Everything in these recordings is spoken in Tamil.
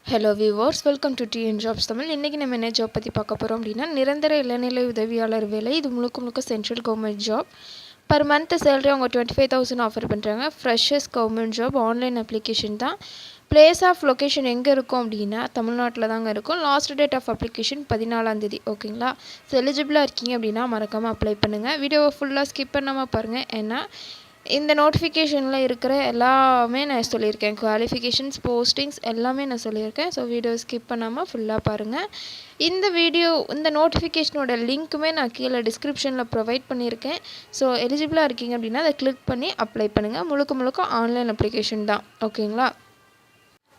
Hello viewers, welcome to TN jobs Tamil. இன்றைக்கி நம்ம என்ன ஜாப் பற்றி பார்க்க போகிறோம் அப்படின்னா, நிரந்தர இளநிலை உதவியாளர் வேலை. இது முழுக்க central government job. Per month salary அவங்க 25,000 ஆஃபர் பண்ணுறாங்க. Freshers government job, online application தான். பிளேஸ் ஆஃப் லொக்கேஷன் எங்கே இருக்கும் அப்படின்னா தமிழ்நாட்டில் தாங்க இருக்கும். லாஸ்ட் டேட் ஆஃப் அப்ளிகேஷன் 14 ஓகேங்களா. ஸோ எலிஜிபிளாக இருக்கீங்க அப்படின்னா மறக்காமல் அப்ளை பண்ணுங்கள். வீடியோவை ஃபுல்லாக ஸ்கிப் பண்ணாமல் பாருங்கள். ஏன்னா இந்த நோட்டிஃபிகேஷனில் இருக்கிற எல்லாமே நான் சொல்லியிருக்கேன். குவாலிஃபிகேஷன்ஸ், போஸ்டிங்ஸ் எல்லாமே நான் சொல்லியிருக்கேன். ஸோ வீடியோ ஸ்கிப் பண்ணாமல் ஃபுல்லாக பாருங்கள். இந்த நோட்டிஃபிகேஷனோட லிங்க்குமே நான் கீழே டிஸ்கிரிப்ஷனில் ப்ரொவைட் பண்ணியிருக்கேன். ஸோ எலிஜிபிளாக இருக்கீங்க அப்படின்னா அதை கிளிக் பண்ணி அப்ளை பண்ணுங்கள். முழுக்க ஆன்லைன் அப்ளிகேஷன் தான். ஓகேங்களா.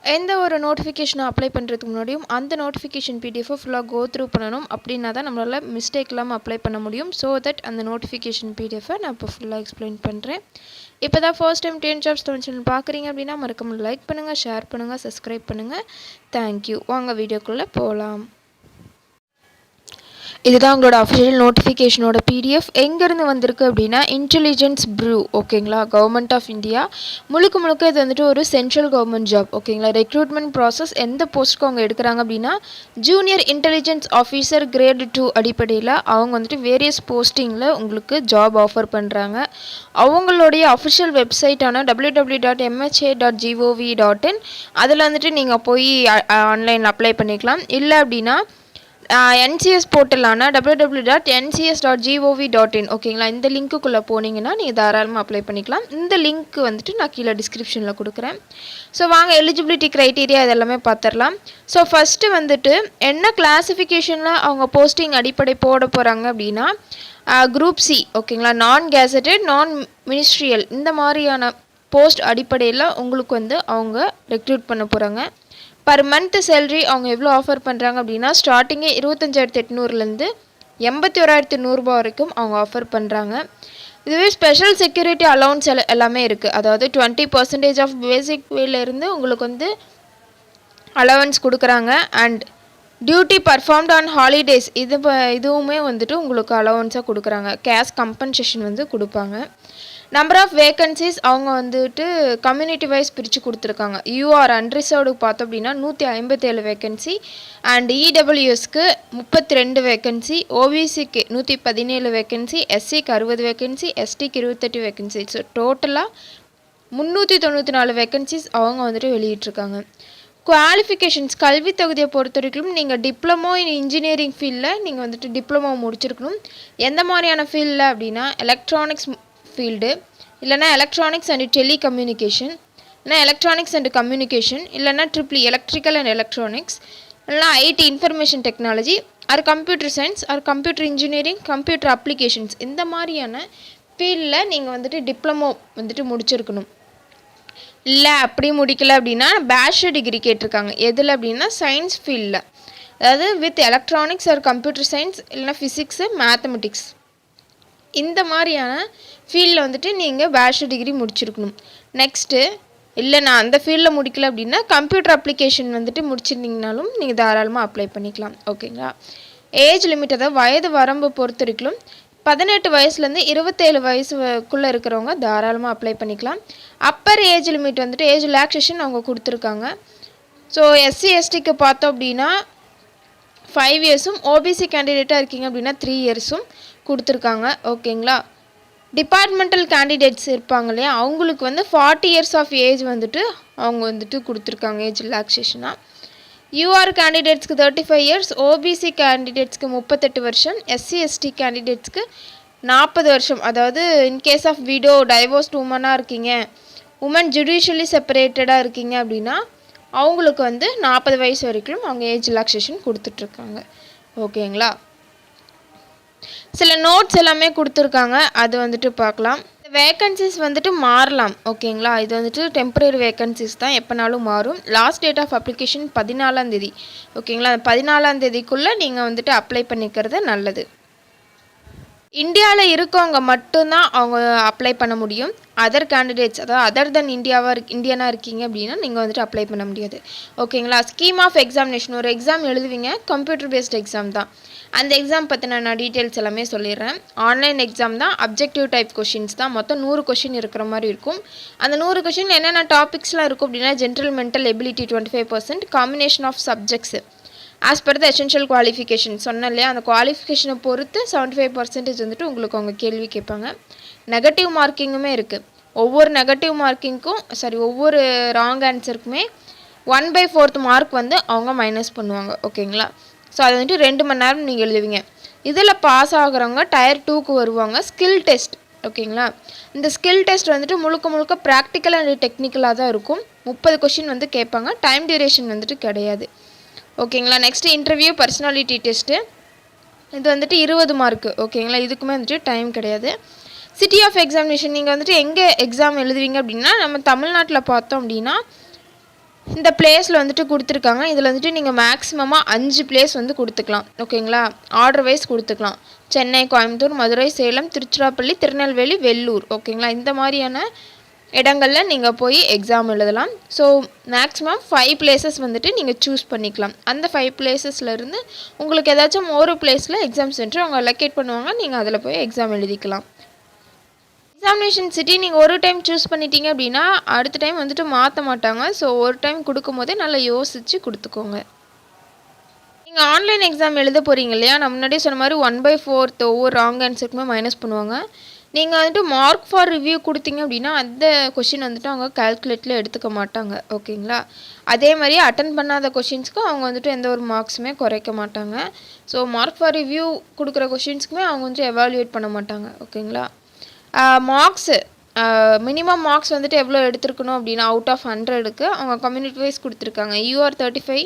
எந்த ஒரு நோட்டிஃபிகேஷனை அப்ளை பண்ணுறதுக்கு முன்னாடியும் அந்த நோட்டிஃபிகேஷன் பிடிஎஃபை ஃபுல்லாக கோ த்ரூ பண்ணணும். அப்படின்னா தான் நம்மளால் மிஸ்டேக் இல்லாமல் அப்ளை பண்ண முடியும். ஸோ தட் அந்த நோட்டிஃபிகேஷன் பிடிஎஃபை நான் இப்போ ஃபுல்லாக எக்ஸ்பிளைன் பண்ணுறேன். இப்போ தான் first time TN jobs Tamil channel பார்க்குறீங்க அப்படின்னா மறக்காம லைக் பண்ணுங்கள், ஷேர் பண்ணுங்கள், சப்ஸ்கிரைப் பண்ணுங்கள். தேங்க்யூ. வாங்க வீடியோக்குள்ளே போகலாம். இதுதான் உங்களோட அஃபிஷியல் நோட்டிஃபிகேஷனோட பிடிஎஃப். எங்கேருந்து வந்திருக்கு அப்படின்னா இன்டெலிஜென்ஸ் ப்ரூ. ஓகேங்களா. Government of India. முழுக்க இது வந்துட்டு ஒரு சென்ட்ரல் கவர்மெண்ட் ஜாப். ஓகேங்களா. ரெக்ரூட்மெண்ட் ப்ராசஸ் எந்த போஸ்ட்டுக்கு அவங்க எடுக்கிறாங்க அப்படின்னா ஜூனியர் இன்டெலிஜென்ஸ் ஆஃபீஸர் கிரேட் 2 அடிப்படையில் அவங்க வந்துட்டு வேரியஸ் போஸ்டிங்கில் உங்களுக்கு ஜாப் ஆஃபர் பண்ணுறாங்க. அவங்களுடைய அஃபிஷியல் வெப்சைட்டான www.mha.gov.in அதில் வந்துட்டு நீங்கள் போய் ஆன்லைன் அப்ளை பண்ணிக்கலாம். இல்லை அப்படின்னா என்சிஎஸ் போர்ட்டலான www.ncs.gov.in ஓகேங்களா. இந்த லிங்க்குள்ளே போனீங்கன்னா நீங்கள் தாராளமாக அப்ளை பண்ணிக்கலாம். இந்த லிங்க் வந்துட்டு நான் கீழே டிஸ்கிரிப்ஷனில் கொடுக்குறேன். ஸோ வாங்க எலிஜிபிலிட்டி க்ரைட்டீரியா இதெல்லாமே பார்த்துடலாம். ஸோ ஃபஸ்ட்டு வந்துட்டு என்ன கிளாஸிஃபிகேஷனில் அவங்க போஸ்டிங் அடிப்படை போட போகிறாங்க அப்படின்னா குரூப் சி. ஓகேங்களா. நான் கேசட்டட், நான் மினிஸ்ட்ரியல் இந்த மாதிரியான போஸ்ட் அடிப்படையில் உங்களுக்கு வந்து அவங்க ரெக்ரூட் பண்ண போகிறாங்க. பர் மந்த் சேலரி அவங்க எவ்வளோ ஆஃபர் பண்ணுறாங்க அப்படின்னா ஸ்டார்டிங்கே 25,800லேருந்து 81,100 வரைக்கும் அவங்க ஆஃபர் பண்ணுறாங்க. இதுவே ஸ்பெஷல் செக்யூரிட்டி அலவுன்ஸ் எல்லாமே இருக்குது. அதாவது 20% ஆஃப் பேசிக் வேலேருந்து உங்களுக்கு வந்து அலவன்ஸ் கொடுக்குறாங்க. And duty performed on holidays இதுவுமே வந்துட்டு உங்களுக்கு அலவன்ஸாக கொடுக்குறாங்க. கேஷ் கம்பன்சேஷன் வந்து கொடுப்பாங்க. நம்பர் ஆஃப் வேக்கன்சிஸ் அவங்க வந்துட்டு கம்யூனிட்டி வைஸ் பிரித்து கொடுத்துருக்காங்க. யூஆர் அன்ரிசர்வ்டுக்கு பார்த்தோம் அப்படின்னா 157 வேக்கன்சி, அண்ட் இடபிள்யூஎஸ்க்கு 32 வேக்கன்சி, ஓபிசிக்கு 117 வேக்கன்சி, எஸ்சிக்கு 60 வேக்கன்சி, எஸ்டிக்கு 28 வேக்கன்சி. ஸோ டோட்டலாக 394 வேக்கன்சிஸ் அவங்க வந்துட்டு வெளியிட்ருக்காங்க. குவாலிஃபிகேஷன்ஸ் கல்வி தகுதியை பொறுத்த வரைக்கும் நீங்கள் டிப்ளமோ இன் இன்ஜினியரிங் ஃபீல்டில் நீங்கள் வந்துட்டு டிப்ளமோ முடிச்சிருக்கணும். எந்த மாதிரியான ஃபீல்டில் அப்படின்னா எலக்ட்ரானிக்ஸ் ஃபீல்டு, இல்லைனா எலக்ட்ரானிக்ஸ் அண்ட் டெலிகம்யூனிகேஷன், இல்லைனா எலக்ட்ரானிக்ஸ் அண்ட் கம்யூனிகேஷன், இல்லைனா ட்ரிபிள் எலக்ட்ரிக்கல் அண்ட் எலக்ட்ரானிக்ஸ், இல்லைனா ID information technology, R computer science, R computer engineering, computer applications இந்த மாதிரியான ஃபீல்டில் நீங்கள் வந்துட்டு டிப்ளமோ வந்துட்டு முடிச்சிருக்கணும். இல்லை அப்படி முடிக்கல அப்படின்னா பேச்சுலர் டிகிரி கேட்டிருக்காங்க. எதில் அப்படின்னா சயின்ஸ் ஃபீல்டில், அதாவது with electronics R computer science, இல்லைனா ஃபிசிக்ஸு, மேத்தமெட்டிக்ஸ் இந்த மாதிரியான ஃபீல்டில் வந்துட்டு நீங்கள் பேச்சுலர் டிகிரி முடிச்சிருக்கணும். நெக்ஸ்ட்டு இல்லை நான் அந்த ஃபீல்டில் முடிக்கல அப்படின்னா கம்ப்யூட்டர் அப்ளிகேஷன் வந்துட்டு முடிச்சிருந்தீங்கனாலும் நீங்கள் தாராளமாக அப்ளை பண்ணிக்கலாம். ஓகேங்களா. ஏஜ் லிமிட், அதாவது வயது வரம்பு பொறுத்த வரைக்கும் 18 வயசுலேருந்து 27 வயசுக்குள்ளே இருக்கிறவங்க தாராளமாக அப்ளை பண்ணிக்கலாம். அப்பர் ஏஜ் லிமிட் வந்துட்டு ஏஜ் ரிலாக்ஸேஷன் அவங்க கொடுத்துருக்காங்க. ஸோ எஸ்சி எஸ்டிக்கு பார்த்தோம் அப்படின்னா 5 இயர்ஸும், ஓபிசி கேண்டிடேட்டாக இருக்கீங்க அப்படின்னா 3 இயர்ஸும் கொடுத்துருக்காங்க. ஓகேங்களா. டிபார்ட்மெண்டல் கேண்டிடேட்ஸ் இருப்பாங்க இல்லையா, அவங்களுக்கு வந்து 40 இயர்ஸ் ஆஃப் ஏஜ் வந்துட்டு அவங்க வந்துட்டு கொடுத்துருக்காங்க ஏஜ் ரிலாக்ஸேஷனாக. யூஆர் கேண்டிடேட்ஸ்க்கு 35 இயர்ஸ், ஓபிசி கேண்டிடேட்ஸ்க்கு 38 வருஷம், எஸ்சி எஸ்டி கேண்டிடேட்ஸ்க்கு 40 வருஷம். அதாவது இன்கேஸ் ஆஃப் விடோ, டைவோர்ஸ்ட் உமனாக இருக்கீங்க, உமன் ஜுடிஷியலி செப்பரேட்டடாக இருக்கீங்க அப்படின்னா அவங்களுக்கு வந்து 40 வயசு வரைக்கும் அவங்க ஏஜ் ரிலாக்ஸேஷன் கொடுத்துட்ருக்காங்க. ஓகேங்களா. சில நோட்ஸ் எல்லாமே கொடுத்துருக்காங்க, அது வந்துட்டு பார்க்கலாம். வேக்கன்சிஸ் வந்துட்டு மாறலாம். ஓகேங்களா. இது வந்துட்டு டெம்பரரி வேக்கன்சிஸ் தான், எப்போனாலும் மாறும். லாஸ்ட் டேட் ஆஃப் அப்ளிகேஷன் 14 ஓகேங்களா. 14 நீங்கள் வந்துட்டு அப்ளை பண்ணிக்கிறது நல்லது. இந்தியாவில் இருக்கவங்க மட்டும்தான் அவங்க அப்ளை பண்ண முடியும். அதர் கேண்டிடேட்ஸ், அதாவது அதர் தென் இந்தியனாக இருக்கீங்க அப்படின்னா நீங்கள் வந்துட்டு அப்ளை பண்ண முடியாது. ஓகேங்களா? ஸ்கீம் ஆஃப் எக்ஸாமினேஷன், ஒரு எக்ஸாம் எழுதுவீங்க, கம்ப்யூட்டர் பேஸ்ட் எக்ஸாம் தான். அந்த எக்ஸாம் பற்றின நான் டீட்டெயில்ஸ் எல்லாமே சொல்லிடுறேன். ஆன்லைன் எக்ஸாம் தான், அப்ஜெக்டிவ் டைப் கொஷின்ஸ் தான், மொத்தம் 100 கொஷின் இருக்கிற மாதிரி இருக்கும். அந்த 100 கொஷின் என்னென்ன டாபிக்ஸ்லாம் இருக்கும் அப்படின்னா, general mental ability 25%, combination of subjects as per the essential qualification சொன்னேன் இல்லையா, அந்த குவாலிஃபிகேஷனை பொறுத்து 75% வந்துட்டு உங்களுக்கு அவங்க கேள்வி கேட்பாங்க. நெகட்டிவ் மார்க்கிங்குமே இருக்குது. ஒவ்வொரு நெகட்டிவ் மார்க்கிங்க்கும் ஒவ்வொரு ராங் ஆன்சருக்குமே 1/4 மார்க் வந்து அவங்க மைனஸ் பண்ணுவாங்க. ஓகேங்களா? ஸோ அது வந்துட்டு 2 மணி நேரம் நீங்கள் எழுதுவீங்க. இதில் பாஸ் ஆகுறவங்க டயர் 2க்கு வருவாங்க. Skill test. ஓகேங்களா? இந்த ஸ்கில் டெஸ்ட் வந்துட்டு முழுக்க ப்ராக்டிக்கல் அண்ட் டெக்னிக்கலாக தான் இருக்கும். 30 கொஷின் வந்து கேட்பாங்க. டைம் டியூரேஷன் வந்துட்டு கிடையாது. ஓகேங்களா? Next interview personality test. இது வந்துட்டு 20 மார்க்கு. ஓகேங்களா? இதுக்குமே வந்துட்டு டைம் கிடையாது. சிட்டி ஆஃப் எக்ஸாமினேஷன், நீங்கள் வந்துட்டு எங்கே எக்ஸாம் எழுதுவீங்க அப்படின்னா, நம்ம தமிழ்நாட்டில் பார்த்தோம் அப்படின்னா இந்த பிளேஸில் வந்துட்டு கொடுத்துருக்காங்க. இதில் வந்துட்டு நீங்கள் மேக்ஸிமமாக 5 பிளேஸ் வந்து கொடுத்துக்கலாம். ஓகேங்களா? ஆர்டர் வைஸ் கொடுத்துக்கலாம். சென்னை, கோயம்புத்தூர், மதுரை, சேலம், திருச்சிராப்பள்ளி, திருநெல்வேலி, வெள்ளூர். ஓகேங்களா? இந்த மாதிரியான இடங்களில் நீங்கள் போய் எக்ஸாம் எழுதலாம். ஸோ மேக்ஸிமம் 5 பிளேசஸ் வந்துட்டு நீங்கள் சூஸ் பண்ணிக்கலாம். அந்த 5 பிளேசஸ்லேருந்து உங்களுக்கு ஏதாச்சும் ஒரு பிளேஸில் எக்ஸாம் சென்டர் அவங்க லொக்கேட் பண்ணுவாங்க. நீங்கள் அதில் போய் எக்ஸாம் எழுதிக்கலாம். எக்ஸாமினேஷன் சிட்டி நீங்கள் ஒரு டைம் சூஸ் பண்ணிட்டீங்க அப்படின்னா அடுத்த டைம் வந்துட்டு மாற்ற மாட்டாங்க. ஸோ ஒரு டைம் கொடுக்கும் போதே நல்லா யோசித்து கொடுத்துக்கோங்க. நீங்கள் ஆன்லைன் எக்ஸாம் எழுத போகிறீங்க இல்லையா, நான் முன்னாடியே சொன்ன மாதிரி 1/4 ஒவ்வொரு ராங் ஆன்சருக்குமே மைனஸ் பண்ணுவாங்க. நீங்கள் வந்துட்டு மார்க் ஃபார் ரிவ்யூ கொடுத்தீங்க அப்படின்னா அந்த கொஷின் வந்துட்டு அவங்க கால்குலேட்டில் எடுத்துக்க மாட்டாங்க. ஓகேங்களா? அதே மாதிரி அட்டன் பண்ணாத கொஷின்ஸ்க்கு அவங்க வந்துட்டு எந்த ஒரு மார்க்ஸுமே குறைக்க மாட்டாங்க. ஸோ மார்க் ஃபார் ரிவ்யூ கொடுக்குற கொஷின்ஸ்க்குமே அவங்க வந்துட்டு எவாலுவேட் பண்ண மாட்டாங்க. ஓகேங்களா? மார்க்ஸு மினிமம் மார்க்ஸ் வந்துட்டு எவ்வளோ எடுத்துருக்கணும் அப்படின்னா அவுட் ஆஃப் 100க்கு அவங்க கம்யூனிட்டி வைஸ் கொடுத்துருக்காங்க. UR 35,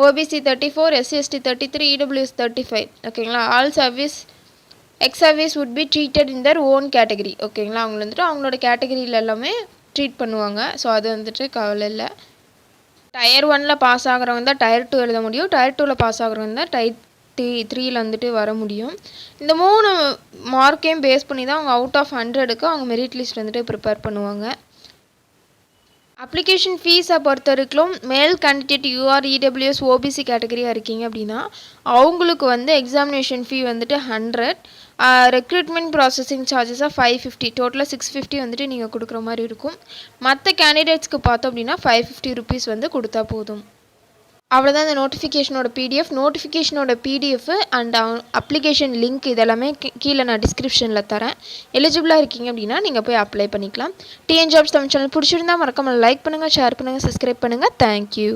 OBC 34, SC ST 33, EWS 35. ஓகேங்களா? All service ex service would be treated in their own category. ஓகேங்களா? அவங்க வந்துட்டு அவங்களோட கேட்டகரியில் எல்லாமே ட்ரீட் பண்ணுவாங்க. ஸோ அது வந்துட்டு கவலை இல்லை. டயர் 1ல் பாஸ் ஆகிறவங்க தான் டயர் 2 எழுத முடியும். டயர் 2ல் பாஸ் ஆகிறவங்க தான் டயர் 3ல் வந்துட்டு வர முடியும். இந்த 3 மார்க்கையும் பேஸ் பண்ணி தான் அவங்க அவுட் ஆஃப் 100க்கு அவங்க மெரிட் லிஸ்ட் வந்துட்டு ப்ரிப்பேர் பண்ணுவாங்க. அப்ளிகேஷன் ஃபீஸை பொறுத்த வரைக்கும் மேல் கேண்டிடேட் யூஆர், இடபிள்யூஎஸ், ஓபிசி கேட்டகரியாக இருக்கீங்க அப்படின்னா அவங்களுக்கு வந்து எக்ஸாமினேஷன் ஃபீ வந்துட்டு 100, ரெக்ரூட்மெண்ட் ப்ராசஸிங் சார்ஜஸாக 550, டோட்டலாக 650 வந்துட்டு நீங்கள் கொடுக்குற மாதிரி இருக்கும். மற்ற கேண்டிடேட்ஸ்க்கு பார்த்தோம் அப்படின்னா 550 ருபீஸ் வந்து கொடுத்தா போதும். அவ்வளோதான் இந்த நோட்டிஃபிகேஷனோட பிடிஎஃப் அண்ட் அப்ளிகேஷன் லிங்க் இதெல்லாமே கீழே நான் டிஸ்கிரிப்ஷனில் தரேன். எலிஜிபிளாக இருக்கீங்க அப்படின்னா நீங்கள் போய் அப்ளை பண்ணிக்கலாம். டிஎன் ஜாப்ஸ் தமிழ் சேனல் பிடிச்சிருந்தா மறக்காமல் லைக் பண்ணுங்கள், ஷேர் பண்ணுங்கள், சப்ஸ்கிரைப் பண்ணுங்கள். தேங்க்யூ.